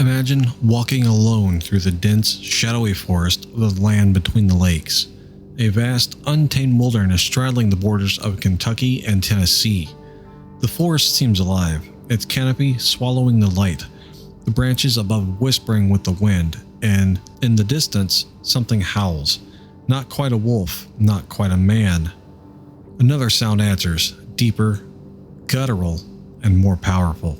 Imagine walking alone through the dense, shadowy forest of the land between the lakes, a vast, untamed wilderness straddling the borders of Kentucky and Tennessee. The forest seems alive, its canopy swallowing the light, the branches above whispering with the wind, and in the distance, something howls. Not quite a wolf, not quite a man. Another sound answers, deeper, guttural, and more powerful.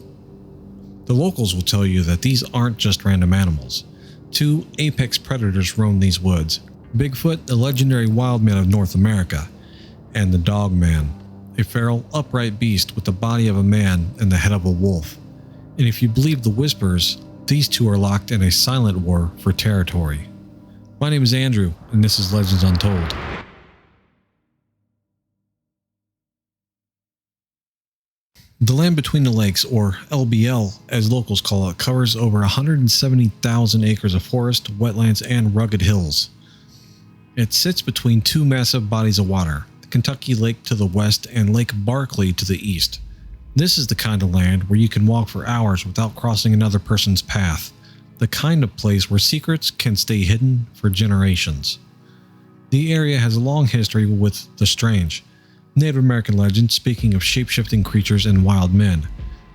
The locals will tell you that these aren't just random animals. Two apex predators roam these woods: Bigfoot, the legendary wild man of North America, and the Dogman, a feral, upright beast with the body of a man and the head of a wolf. And if you believe the whispers, these two are locked in a silent war for territory. My name is Andrew, and this is Legends Untold. The land between the lakes, or LBL as locals call it, covers over 170,000 acres of forest, wetlands, and rugged hills. It sits between two massive bodies of water, the Kentucky Lake to the west and Lake Barkley to the east. This is the kind of land where you can walk for hours without crossing another person's path, the kind of place where secrets can stay hidden for generations. The area has a long history with the strange. Native American legends speaking of shape-shifting creatures and wild men.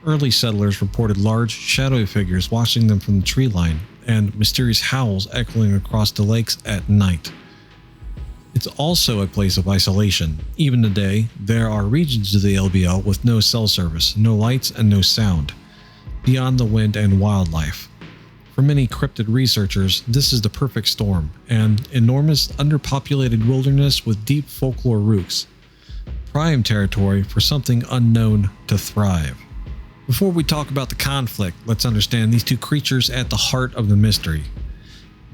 Early settlers reported large, shadowy figures watching them from the tree line, and mysterious howls echoing across the lakes at night. It's also a place of isolation. Even today, there are regions of the LBL with no cell service, no lights, and no sound, beyond the wind and wildlife. For many cryptid researchers, this is the perfect storm, an enormous, underpopulated wilderness with deep folklore roots. Prime territory for something unknown to thrive. Before we talk about the conflict, let's understand these two creatures at the heart of the mystery.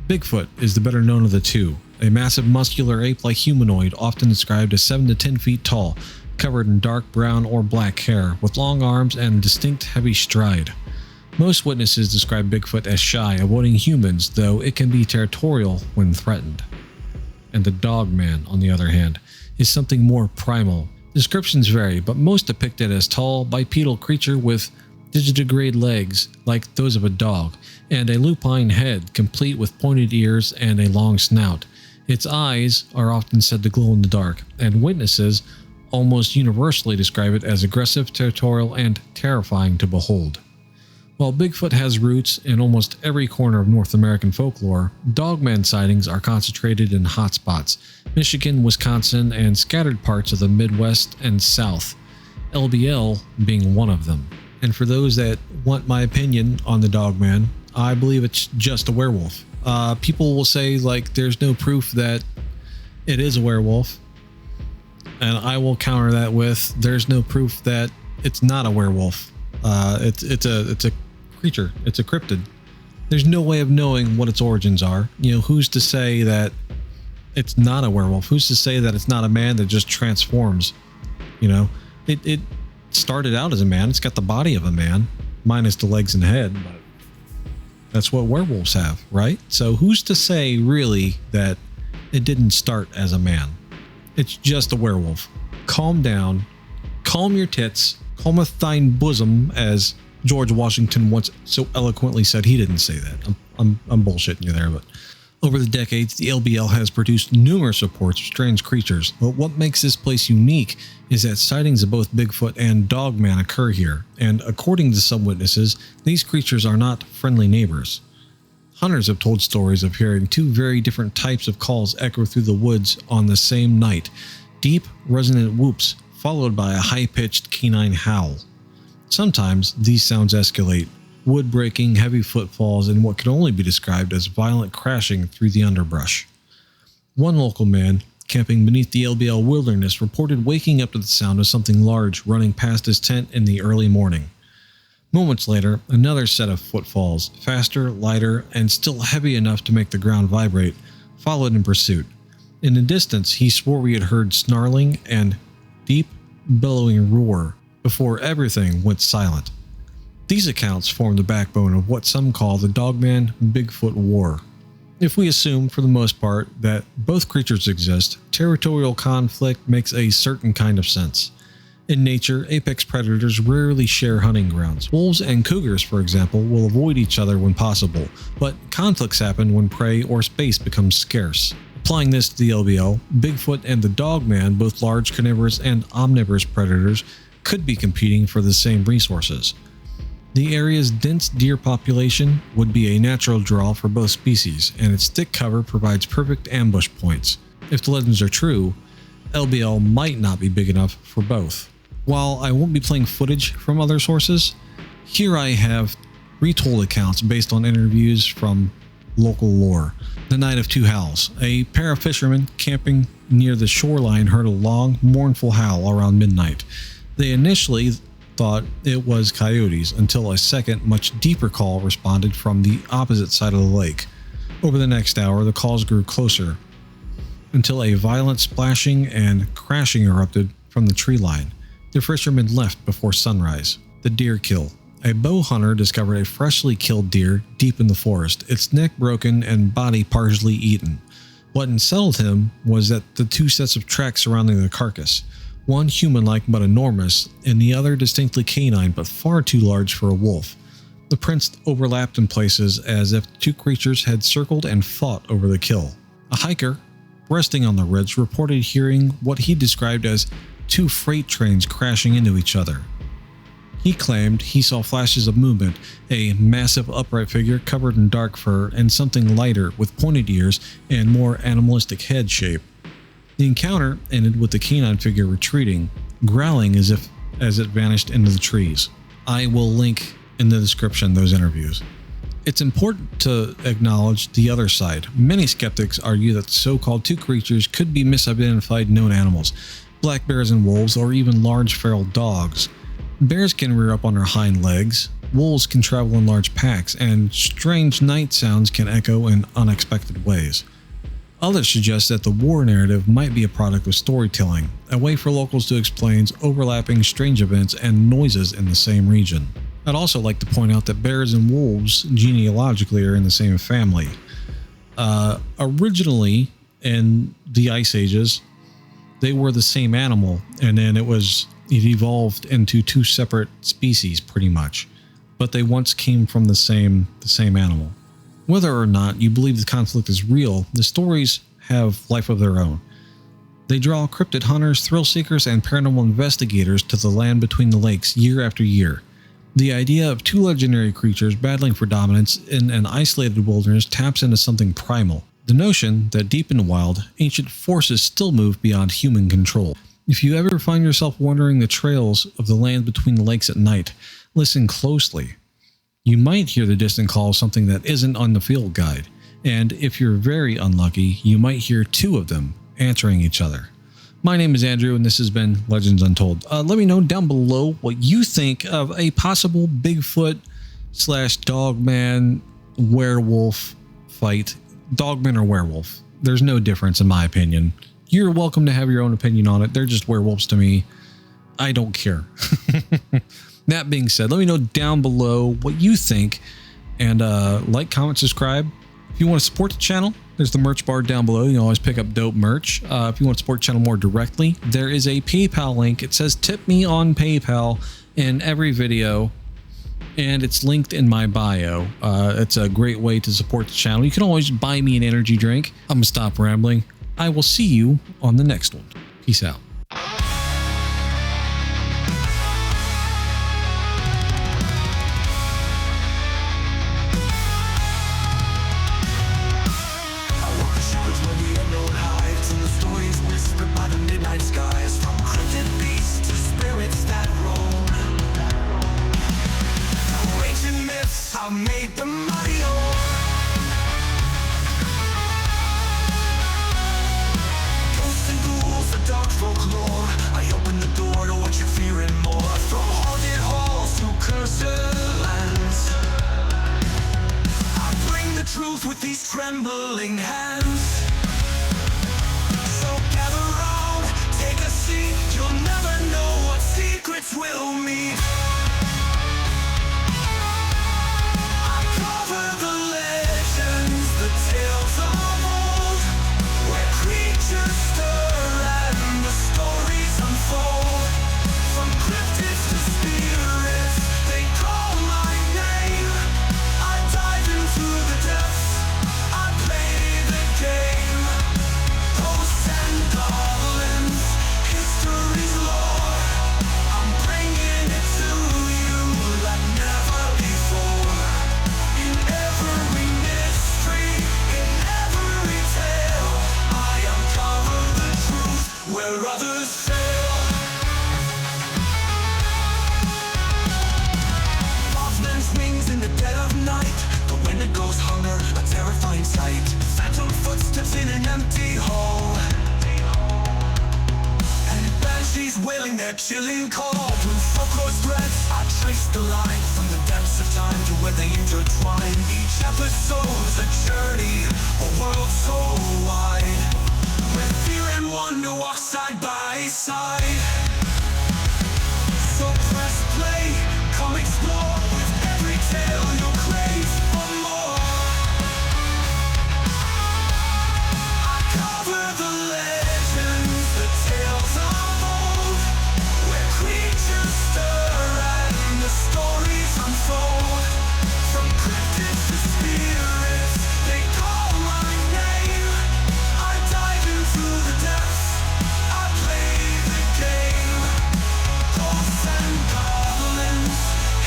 Bigfoot is the better known of the two, a massive muscular ape-like humanoid often described as 7 to 10 feet tall, covered in dark brown or black hair, with long arms and a distinct heavy stride. Most witnesses describe Bigfoot as shy, avoiding humans, though it can be territorial when threatened. And the Dogman, on the other hand, is something more primal. Descriptions vary, but most depict it as tall, bipedal creature with digitigrade legs like those of a dog, and a lupine head complete with pointed ears and a long snout. Its eyes are often said to glow in the dark, and witnesses almost universally describe it as aggressive, territorial, and terrifying to behold. While Bigfoot has roots in almost every corner of North American folklore, Dogman sightings are concentrated in hotspots: Michigan, Wisconsin, and scattered parts of the Midwest and South, LBL being one of them. And for those that want my opinion on the Dogman, I believe it's just a werewolf. People will say, like, there's no proof that it is a werewolf, and I will counter that with, there's no proof that it's not a werewolf. It's a creature. It's a cryptid. There's no way of knowing what its origins are. You know, who's to say that it's not a werewolf? Who's to say that it's not a man that just transforms? You know, it started out as a man. It's got the body of a man, minus the legs and head, but that's what werewolves have, right? So who's to say really that it didn't start as a man? It's just a werewolf. Calm down. Calm your tits. Calmeth thine bosom, as George Washington once so eloquently said. He didn't say that. I'm bullshitting you there, but over the decades, the LBL has produced numerous reports of strange creatures. But what makes this place unique is that sightings of both Bigfoot and Dogman occur here, and according to some witnesses, these creatures are not friendly neighbors. Hunters have told stories of hearing two very different types of calls echo through the woods on the same night: deep, resonant whoops, followed by a high-pitched canine howl. Sometimes these sounds escalate, wood breaking, heavy footfalls, and what can only be described as violent crashing through the underbrush. One local man, camping beneath the LBL wilderness, reported waking up to the sound of something large running past his tent in the early morning. Moments later, another set of footfalls, faster, lighter, and still heavy enough to make the ground vibrate, followed in pursuit. In the distance, he swore he had heard snarling and deep, bellowing roar before everything went silent. These accounts form the backbone of what some call the Dogman-Bigfoot War. If we assume, for the most part, that both creatures exist, territorial conflict makes a certain kind of sense. In nature, apex predators rarely share hunting grounds. Wolves and cougars, for example, will avoid each other when possible, but conflicts happen when prey or space becomes scarce. Applying this to the LBL, Bigfoot and the Dogman, both large carnivorous and omnivorous predators, could be competing for the same resources. The area's dense deer population would be a natural draw for both species, and its thick cover provides perfect ambush points. If the legends are true, LBL might not be big enough for both. While I won't be playing footage from other sources, here I have retold accounts based on interviews from local lore. The Night of Two Howls. A pair of fishermen camping near the shoreline heard a long, mournful howl around midnight. They initially thought it was coyotes until a second, much deeper call responded from the opposite side of the lake. Over the next hour, the calls grew closer until a violent splashing and crashing erupted from the tree line. The fishermen left before sunrise. The deer kill. A bow hunter discovered a freshly killed deer deep in the forest, its neck broken and body partially eaten. What unsettled him was that the two sets of tracks surrounding the carcass, one human-like but enormous, and the other distinctly canine but far too large for a wolf. The prints overlapped in places as if the two creatures had circled and fought over the kill. A hiker, resting on the ridge, reported hearing what he described as two freight trains crashing into each other. He claimed he saw flashes of movement, a massive upright figure covered in dark fur and something lighter with pointed ears and more animalistic head shape. The encounter ended with the canine figure retreating, growling as it vanished into the trees. I will link in the description those interviews. It's important to acknowledge the other side. Many skeptics argue that so-called two creatures could be misidentified known animals, black bears and wolves, or even large feral dogs. Bears can rear up on their hind legs, wolves can travel in large packs, and strange night sounds can echo in unexpected ways. Others suggest that the war narrative might be a product of storytelling, a way for locals to explain overlapping strange events and noises in the same region. I'd also like to point out that bears and wolves genealogically are in the same family. Originally, in the Ice Ages, they were the same animal, and then it evolved into two separate species pretty much, but they once came from the same animal. Whether or not you believe the conflict is real, the stories have life of their own. They draw cryptid hunters, thrill seekers, and paranormal investigators to the land between the lakes year after year. The idea of two legendary creatures battling for dominance in an isolated wilderness taps into something primal. The notion that deep in the wild, ancient forces still move beyond human control. If you ever find yourself wandering the trails of the land between the lakes at night, listen closely. You might hear the distant call of something that isn't on the field guide, and if you're very unlucky, you might hear two of them answering each other. My name is Andrew, and this has been Legends Untold. Let me know down below what you think of a possible Bigfoot / Dogman werewolf fight. Dogman or werewolf. There's no difference in my opinion. You're welcome to have your own opinion on it. They're just werewolves to me. I don't care. That being said, let me know down below what you think, and like, comment, subscribe. If you want to support the channel, there's the merch bar down below. You can always pick up dope merch. If you want to support the channel more directly, there is a PayPal link. It says tip me on PayPal in every video, and it's linked in my bio. It's a great way to support the channel. You can always buy me an energy drink. I'm gonna stop rambling. I will see you on the next one. Peace out. I made them my own. Ghosts and ghouls, the dark folklore. I open the door to what you're fearing more. From haunted halls to cursed lands, I bring the truth with these trembling hands. So gather round, take a seat. You'll never know what secrets will meet. Stir and the stories unfold. where others fail. Mothman's wings in the dead of night. The Wendigos hunger, a terrifying sight. Phantom footsteps in an empty hall. And banshees wailing their chilling call. Through folklore's threads, I trace the line from the depths of time to where they intertwine. Each episode's a journey, a world so wide, where fear and wonder walk side by side. So press play, come explore. With every tale you'll crave for more. I cover the legends, the tales of old, where creatures stir and the stories unfold. From cryptids to spirits, they call my name. I dive in through the depths, I play the game. Ghosts and goblins,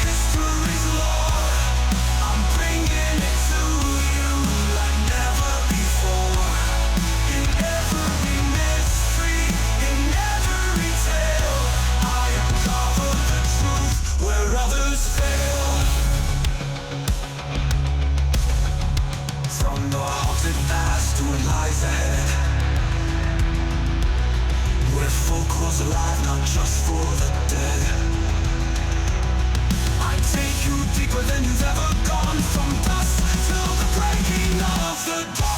history's lore. I'm bringing it to you like never before. In every mystery, in every tale, I uncover the truth where others fail. From the haunted past to what lies ahead, where folklore's alive, not just for the dead. I take you deeper than you've ever gone. From dusk till the breaking of the dawn.